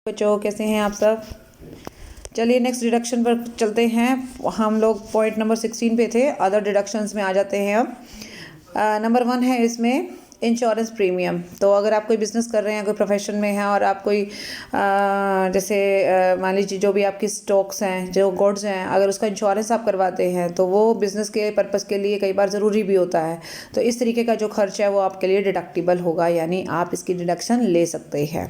बच्चों कैसे हैं आप सब। चलिए नेक्स्ट डिडक्शन पर चलते हैं। हम लोग पॉइंट नंबर 16 पे थे, अदर डिडक्शंस में आ जाते हैं। अब नंबर 1 है इसमें इंश्योरेंस प्रीमियम। तो अगर आप कोई बिज़नेस कर रहे हैं, कोई प्रोफेशन में हैं और आप कोई जैसे मान लीजिए जो भी आपकी स्टॉक्स हैं, जो गुड्स हैं, अगर उसका इंश्योरेंस आप करवाते हैं तो वो बिज़नेस के पर्पज़ के लिए कई बार ज़रूरी भी होता है। तो इस तरीके का जो खर्च है वो आपके लिए डिडक्टिबल होगा, यानी आप इसकी डिडक्शन ले सकते हैं।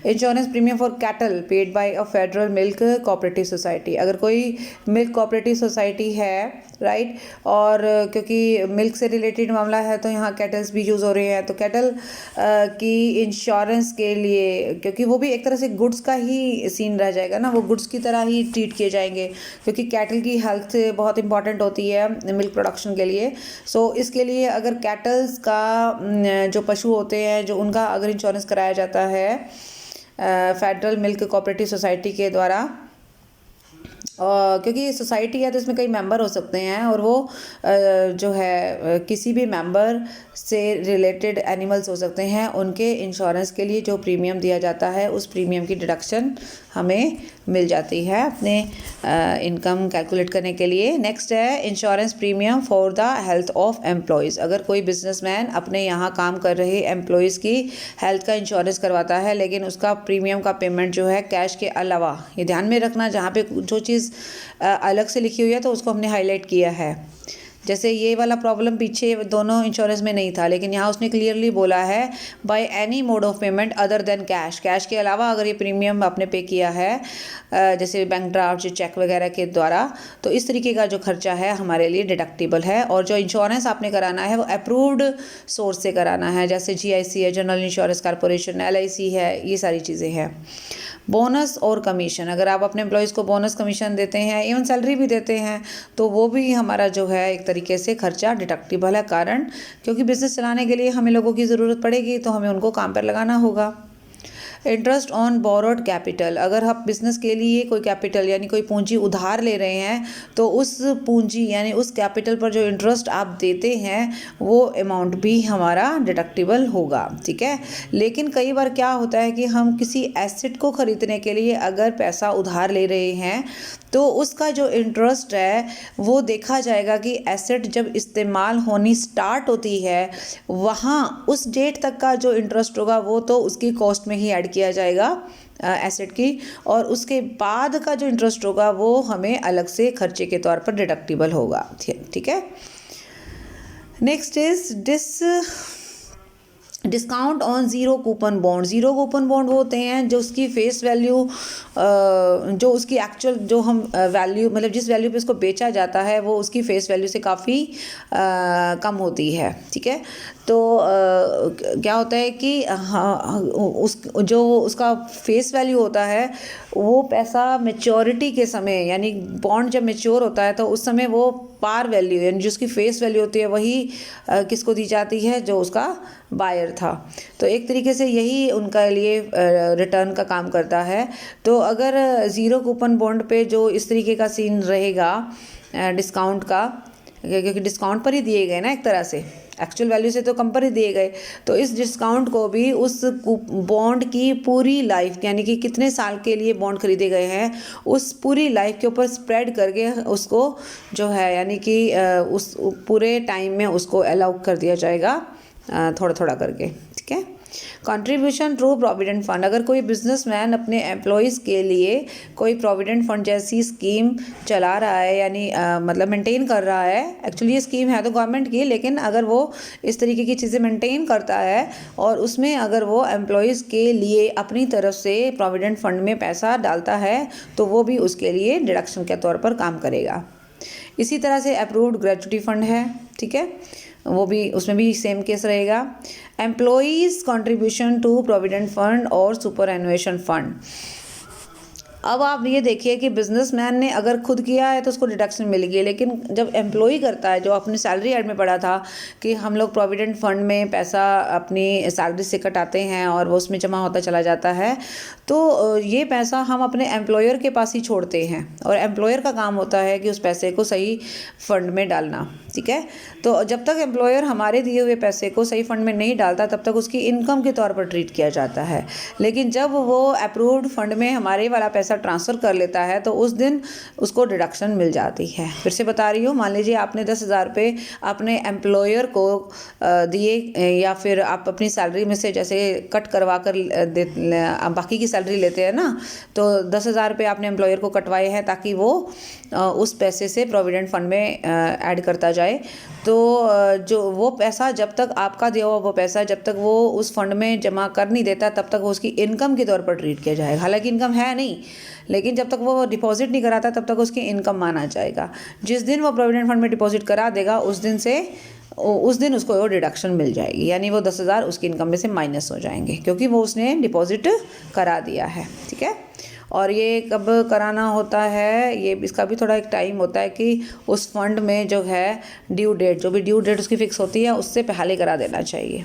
Insurance premium for cattle paid by a federal milk cooperative society. अगर कोई मिल्क कोऑपरेटिव सोसाइटी है, राइट, और क्योंकि मिल्क से रिलेटेड मामला है तो यहाँ कैटल्स भी यूज़ हो रहे हैं, तो कैटल की इंश्योरेंस के लिए, क्योंकि वो भी एक तरह से गुड्स का ही सीन रह जाएगा ना, वो गुड्स की तरह ही ट्रीट किए जाएंगे, क्योंकि कैटल की हेल्थ बहुत इंपॉर्टेंट होती है मिल्क प्रोडक्शन के लिए। सो इसके लिए अगर कैटल्स का जो पशु होते हैं, जो उनका अगर इंश्योरेंस कराया जाता है फेडरल मिल्क कोऑपरेटिव सोसाइटी के द्वारा, क्योंकि सोसाइटी है तो इसमें कई मेंबर हो सकते हैं, और वो जो है किसी भी मेंबर से रिलेटेड एनिमल्स हो सकते हैं, उनके इंश्योरेंस के लिए जो प्रीमियम दिया जाता है उस प्रीमियम की डिडक्शन हमें मिल जाती है अपने इनकम कैलकुलेट करने के लिए। नेक्स्ट है insurance premium for the health of employees. अगर कोई बिजनेसमैन अपने यहाँ काम कर रहे एम्प्लॉयज़ की हेल्थ का इंश्योरेंस करवाता है, लेकिन उसका प्रीमियम का पेमेंट जो है कैश के अलावा, ये ध्यान में रखना, जहाँ पे जो चीज़ अलग से लिखी हुई है तो उसको हमने हाईलाइट किया है। जैसे ये वाला प्रॉब्लम पीछे दोनों इंश्योरेंस में नहीं था, लेकिन यहाँ उसने क्लियरली बोला है by any mode of payment other than cash. Cash के अलावा अगर ये प्रीमियम आपने पे किया है जैसे बैंक ड्राफ्ट, चेक वगैरह के द्वारा, तो इस तरीके का जो खर्चा है हमारे लिए डिडक्टिबल है। और जो इंश्योरेंस आपने कराना है वो अप्रूव्ड सोर्स से कराना है, जैसे GIC है, जनरल इंश्योरेंस कॉर्पोरेशन, LIC है, ये सारी चीज़ें हैं। बोनस और कमीशन, अगर आप अपने एम्प्लॉयज़ को बोनस कमीशन देते हैं, इवन सैलरी भी देते हैं, तो वो भी हमारा जो है एक तरीके से खर्चा डिडक्टिबल है। कारण क्योंकि बिज़नेस चलाने के लिए हमें लोगों की ज़रूरत पड़ेगी, तो हमें उनको काम पर लगाना होगा। इंटरेस्ट ऑन बोरोड कैपिटल, अगर आप बिज़नेस के लिए कोई कैपिटल यानी कोई पूंजी उधार ले रहे हैं, तो उस पूंजी यानी उस कैपिटल पर जो इंटरेस्ट आप देते हैं वो अमाउंट भी हमारा डिडक्टिबल होगा, ठीक है। लेकिन कई बार क्या होता है कि हम किसी एसेट को ख़रीदने के लिए अगर पैसा उधार ले रहे हैं, तो उसका जो इंटरेस्ट है वो देखा जाएगा कि एसेट जब इस्तेमाल होनी स्टार्ट होती है वहाँ उस डेट तक का जो इंटरेस्ट होगा वो तो उसकी कॉस्ट में ही ऐड किया जाएगा एसेट की, और उसके बाद का जो इंटरेस्ट होगा वो हमें अलग से खर्चे के तौर पर डिडक्टिबल होगा, ठीक है। Next is discount on zero coupon bond. Zero coupon bond वो होते हैं जो उसकी फेस वैल्यू, जो उसकी एक्चुअल जो हम वैल्यू, मतलब जिस वैल्यू पे उसको बेचा जाता है वो उसकी फेस वैल्यू से काफ़ी कम होती है, ठीक है। तो क्या होता है कि जो उसका फेस वैल्यू होता है वो पैसा मैच्योरिटी के समय, यानी बॉन्ड जब मैच्योर होता है तो उस समय वो पार वैल्यू यानी जो उसकी फेस वैल्यू होती है वही किसको दी जाती है, जो उसका बायर था। तो एक तरीके से यही उनका लिए रिटर्न का काम करता है। तो अगर ज़ीरो कूपन बॉन्ड पे जो इस तरीके का सीन रहेगा डिस्काउंट का, क्योंकि डिस्काउंट पर ही दिए गए ना, एक तरह से एक्चुअल वैल्यू से तो कम पर ही दिए गए, तो इस डिस्काउंट को भी उस बॉन्ड की पूरी लाइफ, यानी कि कितने साल के लिए बॉन्ड खरीदे गए हैं उस पूरी लाइफ के ऊपर स्प्रेड करके उसको जो है, यानी कि उस पूरे टाइम में उसको अलाउ कर दिया जाएगा थोड़ा थोड़ा करके, ठीक है। कंट्रीब्यूशन थ्रू प्रोविडेंट फंड, अगर कोई बिजनेसमैन अपने एम्प्लॉयज़ के लिए कोई प्रोविडेंट फंड जैसी स्कीम चला रहा है, यानी मतलब मेंटेन कर रहा है, एक्चुअली ये स्कीम है तो गवर्नमेंट की, लेकिन अगर वो इस तरीके की चीज़ें मेंटेन करता है और उसमें अगर वो एम्प्लॉयज़ के लिए अपनी तरफ से प्रोविडेंट फंड में पैसा डालता है तो वो भी उसके लिए डिडक्शन के तौर पर काम करेगा। इसी तरह से अप्रूव्ड ग्रेच्युटी फंड है, ठीक है, वो भी, उसमें भी सेम केस रहेगा। Employees contribution to provident fund और सुपर एनुएशन फंड, अब आप ये देखिए कि बिजनेसमैन ने अगर खुद किया है तो उसको डिडक्शन मिल गई, लेकिन जब एम्प्लॉई करता है, जो अपनी सैलरी ऐड में पड़ा था कि हम लोग प्रोविडेंट फंड में पैसा अपनी सैलरी से कटाते हैं और वो उसमें जमा होता चला जाता है, तो ये पैसा हम अपने एम्प्लॉयर के पास ही छोड़ते हैं और एम्प्लॉयर का काम होता है कि उस पैसे को सही फंड में डालना। ठीक है, तो जब तक एम्प्लॉयर हमारे दिए हुए पैसे को सही फंड में नहीं डालता तब तक उसकी इनकम के तौर पर ट्रीट किया जाता है, लेकिन जब वो अप्रूव्ड फंड में हमारे वाला पैसा ट्रांसफ़र कर लेता है तो उस दिन उसको डिडक्शन मिल जाती है। फिर से बता रही हूँ, मान लीजिए आपने 10,000 रुपये अपने एम्प्लॉयर को दिए, या फिर आप अपनी सैलरी में से जैसे कट करवा कर बाकी की सैलरी लेते हैं ना, तो 10,000 रुपये आपने एम्प्लॉयर को कटवाए हैं ताकि वो उस पैसे से प्रोविडेंट फंड में ऐड करता जाए। तो जो वो पैसा जब तक आपका दिया हुआ वो पैसा जब तक वो उस फंड में जमा कर नहीं देता तब तक वो उसकी इनकम के तौर पर ट्रीट किया जाएगा। हालांकि इनकम है नहीं, लेकिन जब तक वो डिपॉजिट नहीं कराता तब तक उसकी इनकम माना जाएगा। जिस दिन वो प्रोविडेंट फंड में डिपॉजिट करा देगा उस दिन उसको वो डिडक्शन मिल जाएगी, यानी वो 10,000 उसकी इनकम में से माइनस हो जाएंगे क्योंकि वो उसने डिपॉजिट करा दिया है। ठीक है, और ये कब कराना होता है, ये इसका भी थोड़ा एक टाइम होता है कि उस फंड में जो है ड्यू डेट, जो भी ड्यू डेट उसकी फ़िक्स होती है उससे पहले करा देना चाहिए।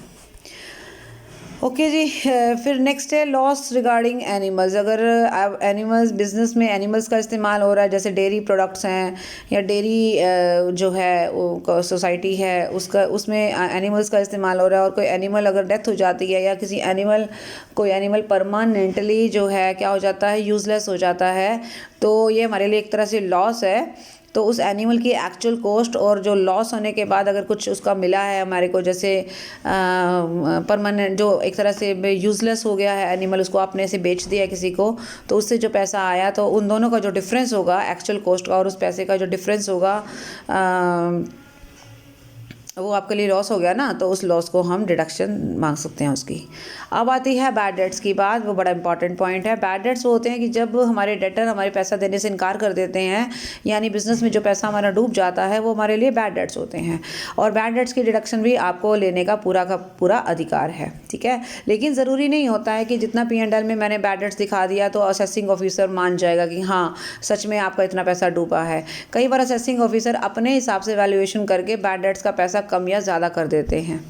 ओके जी, फिर नेक्स्ट है लॉस रिगार्डिंग एनिमल्स। अगर एनिमल्स बिजनेस में एनिमल्स का इस्तेमाल हो रहा है, जैसे डेयरी प्रोडक्ट्स हैं या डेयरी जो है सोसाइटी है उसमें एनिमल्स का इस्तेमाल हो रहा है और कोई एनिमल अगर डेथ हो जाती है या कोई एनिमल परमानेंटली जो है क्या हो जाता है, यूज़लेस हो जाता है, तो ये हमारे लिए एक तरह से लॉस है। तो उस एनिमल की एक्चुअल कॉस्ट और जो लॉस होने के बाद अगर कुछ उसका मिला है हमारे को, जैसे परमानेंट जो एक तरह से यूज़लेस हो गया है एनिमल, उसको आपने से बेच दिया किसी को, तो उससे जो पैसा आया तो उन दोनों का जो डिफरेंस होगा एक्चुअल कॉस्ट का और उस पैसे का जो डिफरेंस होगा वो आपके लिए लॉस हो गया ना, तो उस लॉस को हम डिडक्शन मांग सकते हैं उसकी। अब आती है बैड डेट्स की बात, वो बड़ा इंपॉर्टेंट पॉइंट है। बैड डेट्स वो होते हैं कि जब हमारे डेटर हमारे पैसा देने से इनकार कर देते हैं, यानी बिजनेस में जो पैसा हमारा डूब जाता है वो हमारे लिए बैड डेट्स होते हैं, और बैड डेट्स की डिडक्शन भी आपको लेने का पूरा अधिकार है। ठीक है, लेकिन ज़रूरी नहीं होता है कि जितना P&L में मैंने बैड डेट्स दिखा दिया तो असेसिंग ऑफिसर मान जाएगा कि हाँ सच में आपका इतना पैसा डूबा है। कई बार असेसिंग ऑफिसर अपने हिसाब से वैल्यूएशन करके बैड डेट्स का पैसा कम या ज़्यादा कर देते हैं।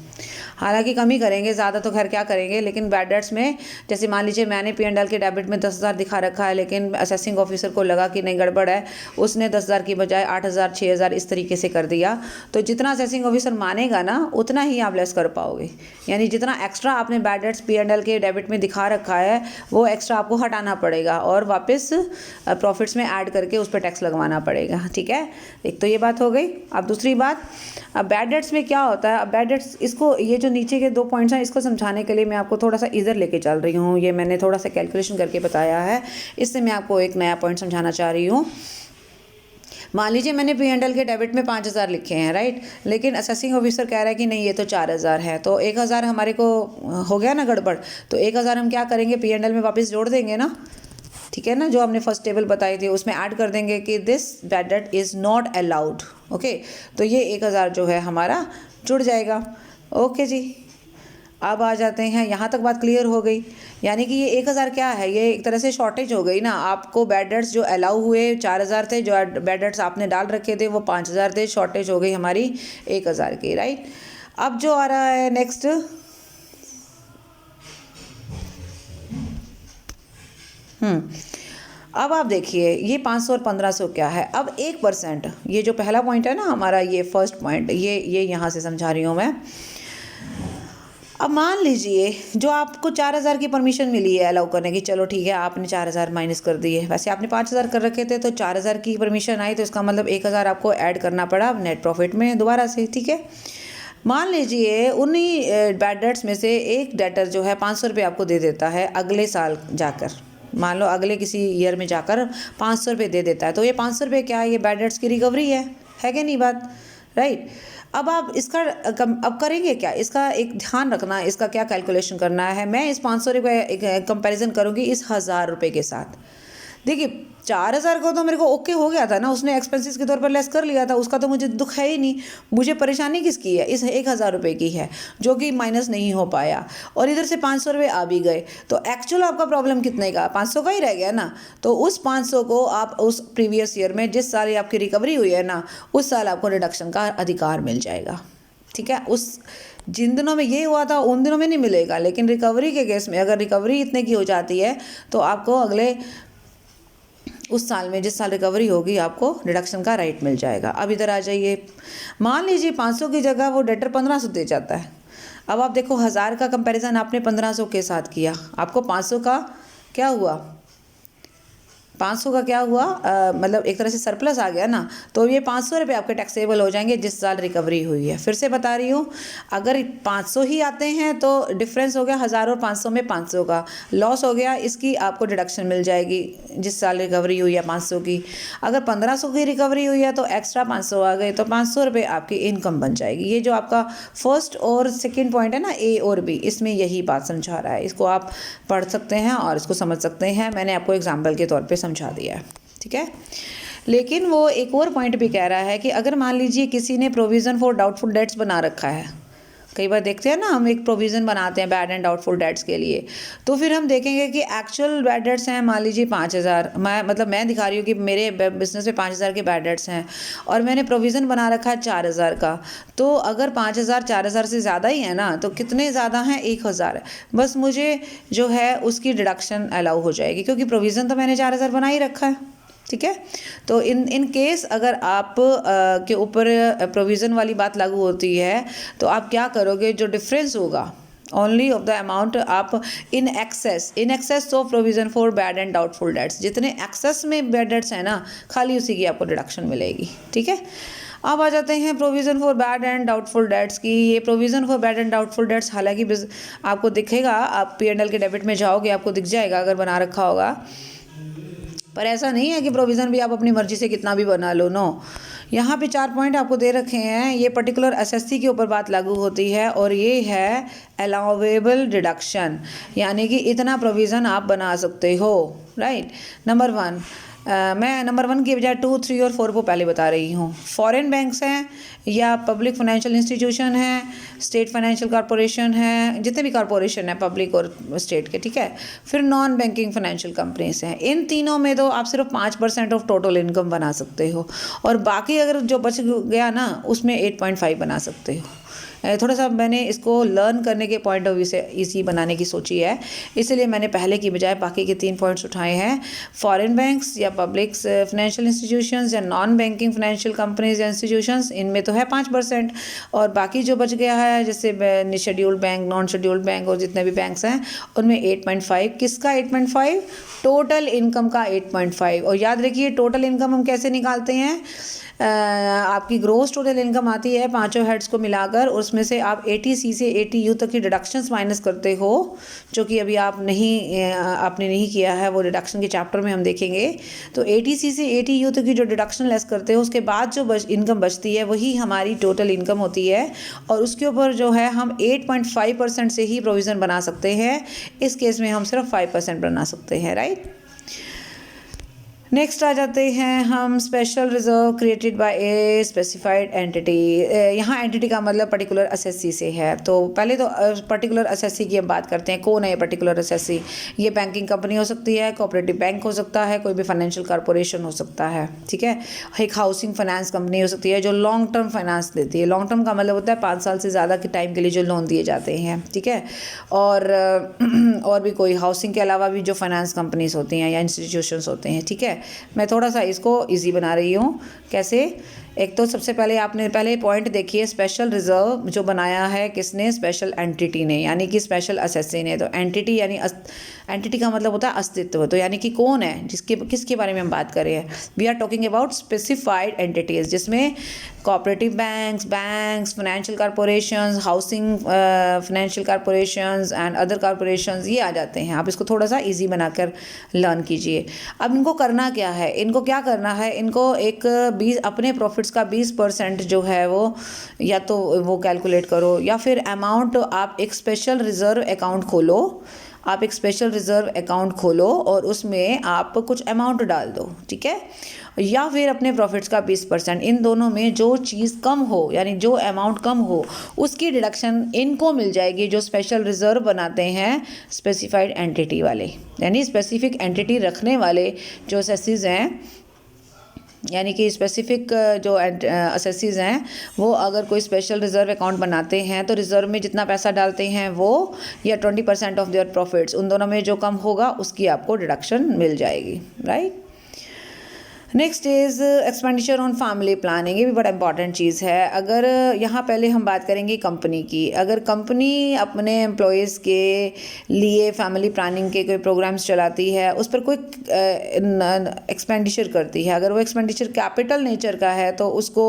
हालांकि कम ही करेंगे, ज़्यादा तो खैर क्या करेंगे, लेकिन बैड डेट्स में जैसे मान लीजिए मैंने P&L के डेबिट में 10,000 दिखा रखा है, लेकिन असेसिंग ऑफिसर को लगा कि नहीं गड़बड़ है, उसने 10,000 की बजाय 8,000 6,000 इस तरीके से कर दिया, तो जितना असेसिंग ऑफिसर मानेगा ना उतना ही आप लेस कर पाओगे। यानी जितना एक्स्ट्रा आपने बैड डेट्स P&L के डेबिट में दिखा रखा है वो एक्स्ट्रा आपको हटाना पड़ेगा और वापस प्रॉफिट्स में ऐड करके उस पर टैक्स लगवाना पड़ेगा। ठीक है, एक तो ये बात हो गई। अब दूसरी बात, अब बैड डेट्स में क्या होता है, अब बैड डेट्स इसको ये जो नीचे के 2 पॉइंट्स हैं इसको समझाने के लिए मैं आपको थोड़ा सा इधर लेके चल रही हूँ। ये मैंने थोड़ा सा कैलकुलेशन करके बताया है, इससे मैं आपको एक नया पॉइंट समझाना चाह रही हूँ। मान लीजिए मैंने P&L के डेबिट में 5,000 लिखे हैं, राइट, लेकिन असेसिंग ऑफिसर कह रहा है कि नहीं ये तो 4,000 है, तो 1,000 हमारे को हो गया ना गड़बड़, तो 1,000 हम क्या करेंगे P&L में वापस जोड़ देंगे ना। ठीक है ना, जो हमने फर्स्ट टेबल बताई थी उसमें ऐड कर देंगे कि this bad that is not allowed. Okay, तो ये 1,000 जो है हमारा जुड़ जाएगा। ओके जी, अब आ जाते हैं, यहाँ तक बात क्लियर हो गई। यानी कि ये 1,000 क्या है, ये एक तरह से शॉर्टेज हो गई ना। आपको बैड डेट्स जो अलाउ हुए 4,000 थे, जो बैड डेट्स आपने डाल रखे थे वो 5,000 थे, शॉर्टेज हो गई हमारी 1,000 की, राइट। अब जो आ रहा है नेक्स्ट, अब आप देखिए ये 500 और 1,500 क्या है। अब 1%, ये जो पहला पॉइंट है ना हमारा, ये फर्स्ट पॉइंट, ये यहाँ से समझा रही हूँ मैं। अब मान लीजिए जो आपको 4,000 की परमिशन मिली है अलाउ करने की, चलो ठीक है आपने 4,000 माइनस कर दिए, वैसे आपने 5,000 कर रखे थे, तो 4,000 की परमिशन आई तो इसका मतलब 1,000 आपको ऐड करना पड़ा नेट प्रॉफिट में दोबारा से। ठीक है, मान लीजिए उन्हीं बैड डेट्स में से एक डेटर जो है 500 रुपये आपको दे देता है अगले साल जाकर, मान लो अगले किसी ईयर में जाकर 500 रुपये दे देता है, तो ये 500 रुपये क्या है, ये बैड डेट्स की रिकवरी है कि नहीं बात, राइट। अब आप इसका अब करेंगे क्या, इसका एक ध्यान रखना, इसका क्या कैलकुलेशन करना है। मैं इस 500 रुपये कंपेरिजन करूँगी इस 1,000 रुपये के साथ। देखिए 4,000 को तो मेरे को ओके हो गया था ना, उसने एक्सपेंसेस के तौर पर लेस कर लिया था, उसका तो मुझे दुख है ही नहीं। मुझे परेशानी किसकी है, इस 1,000 रुपये की है जो कि माइनस नहीं हो पाया, और इधर से 500 रुपये आ भी गए। तो एक्चुअल आपका प्रॉब्लम कितने का, 500 का ही रह गया ना। तो उस 500 को आप उस प्रीवियस ईयर में जिस साल आपकी रिकवरी हुई है ना, उस साल आपको डिडक्शन का अधिकार मिल जाएगा। ठीक है, उस जिन दिनों में ये हुआ था उन दिनों में नहीं मिलेगा, लेकिन रिकवरी के केस में अगर रिकवरी इतने की हो जाती है तो आपको अगले उस साल में जिस साल रिकवरी होगी आपको डिडक्शन का राइट मिल जाएगा। अब इधर आ जाइए, मान लीजिए 500 की जगह वो डेटर 1500 दे जाता है। अब आप देखो 1000 का कंपैरिजन आपने 1500 के साथ किया, आपको 500 का क्या हुआ, 500 का क्या हुआ, मतलब एक तरह से सरप्लस आ गया ना। तो ये 500 रुपये आपके टैक्सेबल हो जाएंगे जिस साल रिकवरी हुई है। फिर से बता रही हूँ, अगर 500 ही आते हैं तो डिफरेंस हो गया 1000 और 500 में 500 का लॉस हो गया, इसकी आपको डिडक्शन मिल जाएगी जिस साल रिकवरी हुई है 500 की। अगर 1500 की रिकवरी हुई है तो एक्स्ट्रा 500 आ गए, तो 500 रुपये आपकी इनकम बन जाएगी। ये जो आपका फर्स्ट और सेकेंड पॉइंट है ना, ए और बी, इसमें यही बात समझा रहा है। इसको आप पढ़ सकते हैं और इसको समझ सकते हैं, मैंने आपको एग्जाम्पल के तौर पर समझा दिया है। ठीक है, लेकिन वो एक और पॉइंट भी कह रहा है कि अगर मान लीजिए किसी ने प्रोविज़न फॉर डाउटफुल डेट्स बना रखा है, कई बार देखते हैं ना हम एक प्रोविज़न बनाते हैं बैड एंड डाउटफुल डेट्स के लिए, तो फिर हम देखेंगे कि एक्चुअल बैड डेट्स हैं मान लीजिए 5,000, मैं दिखा रही हूँ कि मेरे बिजनेस में 5,000 के बैड डेट्स हैं और मैंने प्रोविज़न बना रखा है 4,000 का। तो अगर 5,000 4,000 से ज़्यादा ही है ना, तो कितने ज़्यादा हैं, 1,000 है, बस मुझे जो है उसकी डिडक्शन अलाउ हो जाएगी क्योंकि प्रोविज़न तो मैंने 4,000 बना ही रखा है। ठीक है, तो इन केस अगर आप के ऊपर प्रोविज़न वाली बात लागू होती है तो आप क्या करोगे, जो डिफरेंस होगा ओनली ऑफ द अमाउंट आप in excess of provision for bad and doubtful debts, जितने एक्सेस में बैड डेट्स हैं ना, खाली उसी की आपको डिडक्शन मिलेगी। ठीक है, अब आ जाते हैं provision for bad and doubtful debts की। ये provision for bad and doubtful debts हालांकि आपको दिखेगा, आप P&L के डेबिट में जाओगे आपको दिख जाएगा अगर बना रखा होगा, पर ऐसा नहीं है कि प्रोविज़न भी आप अपनी मर्जी से कितना भी बना लो। नो, यहाँ पे 4 पॉइंट आपको दे रखे हैं, ये पर्टिकुलर एसएससी के ऊपर बात लागू होती है और ये है अलाउवेबल डिडक्शन, यानी कि इतना प्रोविज़न आप बना सकते हो। राइट, नंबर 1, मैं नंबर 1 की बजाय 2, 3 और 4 को पहले बता रही हूँ। फॉरेन बैंक्स हैं या पब्लिक फाइनेंशियल इंस्टीट्यूशन है, स्टेट फाइनेंशियल कॉरपोरेशन है, जितने भी कॉरपोरेशन है पब्लिक और स्टेट के। ठीक है, फिर नॉन बैंकिंग फाइनेंशियल कंपनीज हैं। इन तीनों में तो आप सिर्फ 5% ऑफ टोटल इनकम बना सकते हो और बाकी अगर जो बच गया ना उसमें 8.5 बना सकते हो। थोड़ा सा मैंने इसको लर्न करने के पॉइंट ऑफ व्यू से इजी बनाने की सोची है, इसलिए मैंने पहले की बजाय बाकी के 3 पॉइंट्स उठाए हैं। फॉरेन बैंक्स या पब्लिक फाइनेंशियल इंस्टीट्यूशंस या नॉन बैंकिंग फाइनेंशियल कंपनीज या इंस्टीट्यूशंस, इनमें तो है 5%, और बाकी जो बच गया है जैसे scheduled bank, non scheduled bank और जितने भी बैंक्स हैं उनमें 8.5। किसका 8.5? टोटल इनकम का 8.5। और याद रखिए टोटल इनकम हम कैसे निकालते हैं, आपकी ग्रोस टोटल इनकम आती है पांचों हेड्स को मिलाकर, उसमें से आप 80C से 80U तक की डिडक्शंस माइनस करते हो, जो कि अभी आपने नहीं किया है, वो डिडक्शन के चैप्टर में हम देखेंगे। तो 80C से 80U तक की जो डिडक्शन लेस करते हो उसके बाद जो इनकम बचती है वही हमारी टोटल इनकम होती है, और उसके ऊपर जो है हम 8.5% से ही प्रोविज़न बना सकते हैं। इस केस में हम सिर्फ 5% बना सकते हैं। राइट, नेक्स्ट आ जाते हैं हम special reserve created by a specified entity. यहाँ एंटिटी का मतलब पर्टिकुलर एसएससी से है। तो पहले तो पर्टिकुलर एसएससी की हम बात करते हैं। कौन है ये पर्टिकुलर एसएससी? ये बैंकिंग कंपनी हो सकती है, कोऑपरेटिव बैंक हो सकता है, कोई भी फाइनेंशियल कॉर्पोरेशन हो सकता है। ठीक है, एक हाउसिंग फाइनेंस कंपनी हो सकती है जो लॉन्ग टर्म फाइनेंस देती है। लॉन्ग टर्म का मतलब होता है 5 साल से ज़्यादा के टाइम के लिए जो लोन दिए जाते हैं। ठीक है, और भी कोई हाउसिंग के अलावा भी जो फाइनेंस कंपनीज होती हैं या इंस्टीट्यूशंस होते हैं। ठीक है, मैं थोड़ा सा इसको इजी बना रही हूँ। कैसे? एक तो सबसे पहले आपने पहले पॉइंट देखिए, स्पेशल रिजर्व जो बनाया है किसने? स्पेशल एंटिटी ने, यानी कि स्पेशल एसएससी ने। तो एंटिटी यानी एंटिटी का मतलब होता है अस्तित्व। तो यानी कि कौन है, किसके बारे में हम बात कर रहे हैं? We are talking about specified entities, जिसमें cooperative banks, financial corporations, housing financial corporations and other corporations, ये आ जाते हैं। आप इसको थोड़ा सा इजी बनाकर लर्न कीजिए। अब इनको करना क्या है? इनको क्या करना है? इनको एक 20 अपने प्रॉफिट्स का 20% जो है वो या तो वो कैलकुलेट करो, या फिर अमाउंट आप एक स्पेशल रिजर्व अकाउंट खोलो। आप एक स्पेशल रिजर्व अकाउंट खोलो और उसमें आप कुछ अमाउंट डाल दो, ठीक है, या फिर अपने प्रॉफिट्स का 20%, इन दोनों में जो चीज़ कम हो यानी जो अमाउंट कम हो उसकी डिडक्शन इनको मिल जाएगी जो स्पेशल रिजर्व बनाते हैं स्पेसिफाइड एंटिटी वाले, यानी स्पेसिफिक एंटिटी रखने वाले जो असेसीज हैं, यानी कि स्पेसिफिक जो असेसीज हैं वो अगर कोई स्पेशल रिजर्व अकाउंट बनाते हैं तो रिजर्व में जितना पैसा डालते हैं वो या 20% ऑफ देयर प्रॉफिट्स, उन दोनों में जो कम होगा उसकी आपको डिडक्शन मिल जाएगी, right. Next is expenditure on family planning, ये भी बड़ा इंपॉर्टेंट चीज़ है। अगर यहाँ पहले हम बात करेंगे कंपनी की, अगर कंपनी अपने एम्प्लॉयज़ के लिए फैमिली प्लानिंग के कोई प्रोग्राम्स चलाती है, उस पर कोई एक्सपेंडिचर करती है, अगर वो एक्सपेंडिचर कैपिटल नेचर का है तो उसको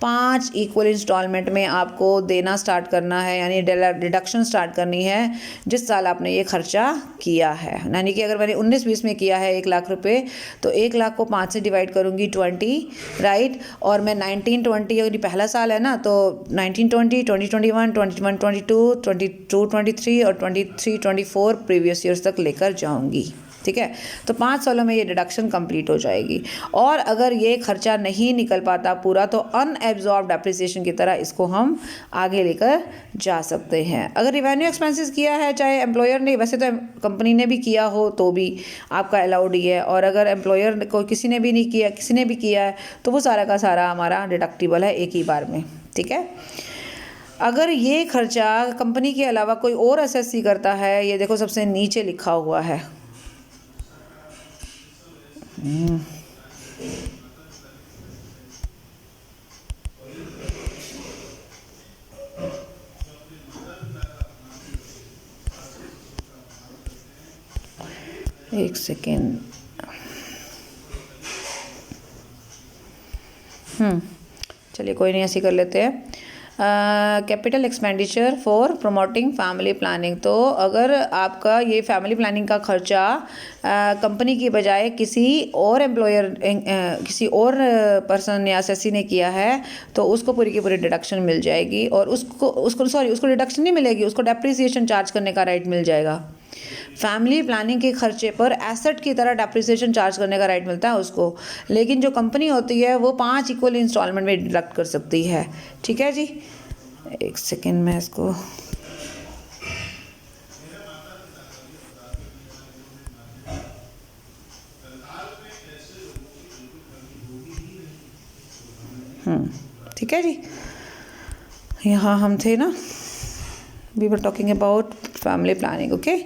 5 इक्वल इंस्टॉलमेंट में आपको देना स्टार्ट करना है, यानी डिडक्शन स्टार्ट करनी है जिस साल आपने ये खर्चा किया है। यानी कि अगर मैंने 19-20 में किया है 1 लाख रुपये तो 1 लाख को 5 से डिवाइड करूंगी 20, राइट, और मैं 19-20 अगर पहला साल है ना तो 19-20, 20-21, 21-22, 22-23 और 23-24 प्रीवियस ईयर्स तक लेकर जाऊंगी, ठीक है। तो 5 सालों में ये डिडक्शन कंप्लीट हो जाएगी। और अगर ये खर्चा नहीं निकल पाता पूरा तो अनएब्जॉर्ब डेप्रिसिएशन की तरह इसको हम आगे लेकर जा सकते हैं। अगर रिवेन्यू एक्सपेंसेस किया है, चाहे एम्प्लॉयर ने, वैसे तो कंपनी ने भी किया हो तो भी आपका अलाउड ही है, और अगर एम्प्लॉयर को किसी ने भी नहीं किया, किसी ने भी किया है तो वो सारा का सारा हमारा डिडक्टिबल है एक ही बार में, ठीक है। अगर ये खर्चा कंपनी के अलावा कोई और असेसी करता है, ये देखो सबसे नीचे लिखा हुआ है, एक सेकेंड, चलिए कोई नहीं, ऐसे कर लेते हैं। Capital expenditure for promoting family planning, तो अगर आपका ये फैमिली प्लानिंग का खर्चा कंपनी की बजाय किसी और एम्प्लॉयर किसी और पर्सन या असेसी ने किया है तो उसको पूरी की पूरी डिडक्शन मिल जाएगी, और उसको डिडक्शन नहीं मिलेगी, उसको डेप्रिसिएशन चार्ज करने का राइट मिल जाएगा। फैमिली प्लानिंग के खर्चे पर एसेट की तरह डेप्रिसिएशन चार्ज करने का राइट मिलता है उसको, लेकिन जो कंपनी होती है वो 5 इक्वल इंस्टॉलमेंट में डिडक्ट कर सकती है, ठीक है जी। एक सेकेंड में इसको ठीक है जी, यहाँ हम थे ना, we were talking about family planning, okay.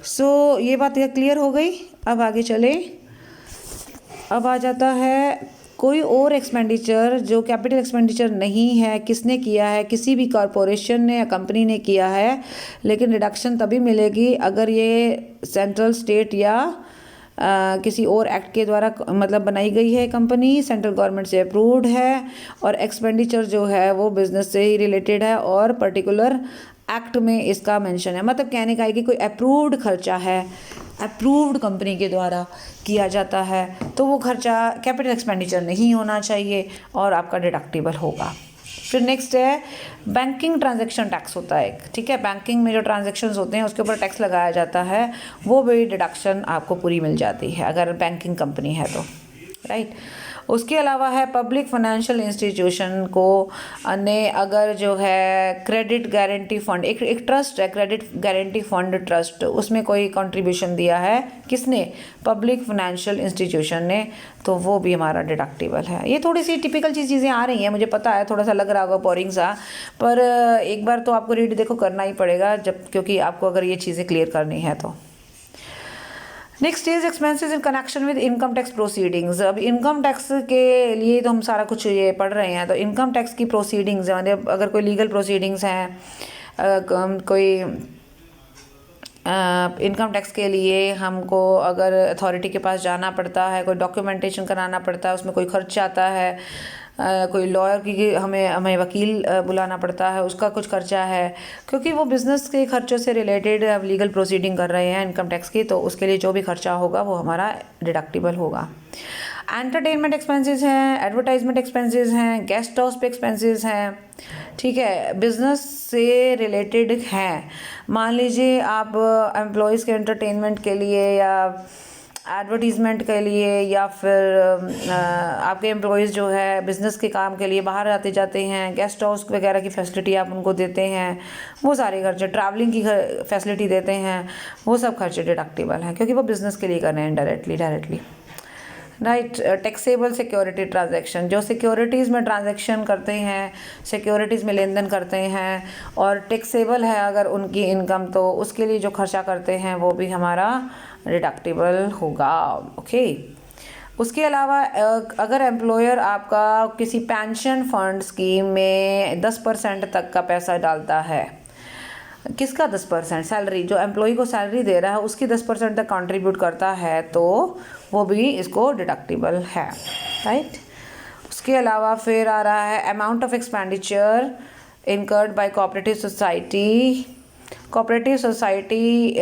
So ये बात क्लियर हो गई। अब आगे चले, अब आ जाता है कोई और एक्सपेंडिचर जो कैपिटल एक्सपेंडिचर नहीं है, किसने किया है, किसी भी कॉरपोरेशन ने या कंपनी ने किया है, लेकिन रिडक्शन तभी मिलेगी अगर ये सेंट्रल, स्टेट या किसी और एक्ट के द्वारा मतलब बनाई गई है कंपनी, सेंट्रल गवर्नमेंट से अप्रूव्ड है, और एक्सपेंडिचर जो है वो बिजनेस से ही रिलेटेड है और पर्टिकुलर एक्ट में इसका मेंशन है। मतलब कहने का है कि कोई अप्रूव्ड खर्चा है, अप्रूव्ड कंपनी के द्वारा किया जाता है तो वो खर्चा कैपिटल एक्सपेंडिचर नहीं होना चाहिए और आपका डिडक्टिबल होगा। फिर नेक्स्ट है बैंकिंग ट्रांजैक्शन टैक्स होता है एक, ठीक है। बैंकिंग में जो ट्रांजैक्शंस होते हैं उसके ऊपर टैक्स लगाया जाता है, वो भी डिडक्शन आपको पूरी मिल जाती है अगर बैंकिंग कंपनी है तो, राइट। उसके अलावा है पब्लिक फाइनेंशियल इंस्टीट्यूशन को ने अगर जो है क्रेडिट गारंटी फंड, एक ट्रस्ट है क्रेडिट गारंटी फंड ट्रस्ट, उसमें कोई कंट्रीब्यूशन दिया है, किसने, पब्लिक फाइनेंशियल इंस्टीट्यूशन ने, तो वो भी हमारा डिडक्टिबल है। ये थोड़ी सी टिपिकल चीज़ें आ रही हैं, मुझे पता है थोड़ा सा लग रहा होगा बोरिंग सा, पर एक बार तो आपको रीड देखो करना ही पड़ेगा जब, क्योंकि आपको अगर ये चीज़ें क्लियर करनी है तो। Next is expenses in connection with income tax proceedings. अब इनकम टैक्स के लिए तो हम सारा कुछ ये पढ़ रहे हैं, तो इनकम टैक्स की प्रोसीडिंग्स मतलब अगर कोई लीगल प्रोसीडिंग्स हैं, कोई इनकम टैक्स के लिए हमको अगर अथॉरिटी के पास जाना पड़ता है, कोई डॉक्यूमेंटेशन कराना पड़ता है, उसमें कोई खर्च आता है, कोई लॉयर की हमें वकील बुलाना पड़ता है, उसका कुछ खर्चा है, क्योंकि वो बिज़नेस के खर्चों से रिलेटेड अब लीगल प्रोसीडिंग कर रहे हैं इनकम टैक्स की, तो उसके लिए जो भी खर्चा होगा वो हमारा डिडक्टिबल होगा। एंटरटेनमेंट एक्सपेंसेस हैं, एडवर्टाइजमेंट एक्सपेंसेस हैं, गेस्ट हाउस पे एक्सपेंसेस हैं, ठीक है, बिजनेस से रिलेटेड हैं। मान लीजिए आप एम्प्लॉयज़ के एंटरटेनमेंट के लिए या एडवर्टीज़मेंट के लिए या फिर आपके एम्प्लॉयज़ जो है बिज़नेस के काम के लिए बाहर आते जाते हैं, गेस्ट हाउस वगैरह की फैसिलिटी आप उनको देते हैं, वो सारे खर्चे, ट्रैवलिंग की फैसिलिटी देते हैं, वो सब खर्चे डिडक्टिबल हैं क्योंकि वो बिज़नेस के लिए कर रहे हैं directly. Right. Taxable security transaction, जो सिक्योरिटीज़ में ट्रांजैक्शन करते हैं, सिक्योरिटीज़ में लेन देन करते हैं और टैक्सेबल है अगर उनकी इनकम, तो उसके लिए जो खर्चा करते हैं वो भी हमारा डिडक्टिबल होगा। ओके। उसके अलावा अगर एम्प्लॉयर आपका किसी पेंशन फंड स्कीम में 10% तक का पैसा डालता है, किसका 10%? सैलरी, जो एम्प्लॉय को सैलरी दे रहा है उसकी 10% तक कंट्रीब्यूट करता है तो वो भी इसको डिडक्टिबल है। राइट। उसके अलावा फिर आ रहा है amount of expenditure incurred by cooperative society. Cooperative society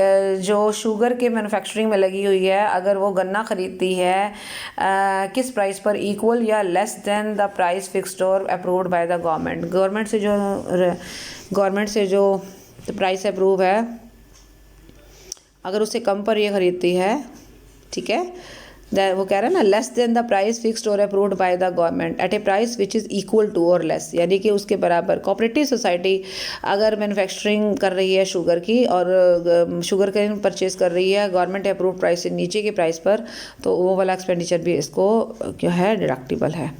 जो शुगर के मैन्युफैक्चरिंग में लगी हुई है, अगर वो गन्ना ख़रीदती है किस प्राइस पर, इक्वल या less than the price fixed और approved by the government. Government से जो प्राइस अप्रूव है, अगर उससे कम पर ये ख़रीदती है, ठीक है, वो कह रहा है ना less than the price fixed और approved by the government at a price which is equal to और लेस, यानी कि उसके बराबर। कोऑपरेटिव सोसाइटी अगर मैन्युफैक्चरिंग कर रही है शुगर की और शुगर केन परचेज कर रही है गवर्नमेंट अप्रूव्ड प्राइस से नीचे के प्राइस पर, तो वो वाला एक्सपेंडिचर भी इसको क्या है, डिडक्टिबल है।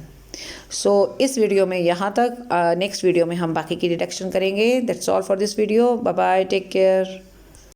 सो इस वीडियो में यहाँ तक। नेक्स्ट वीडियो में हम बाकी की डिडक्शन करेंगे। That's all for this video. Bye bye, take care.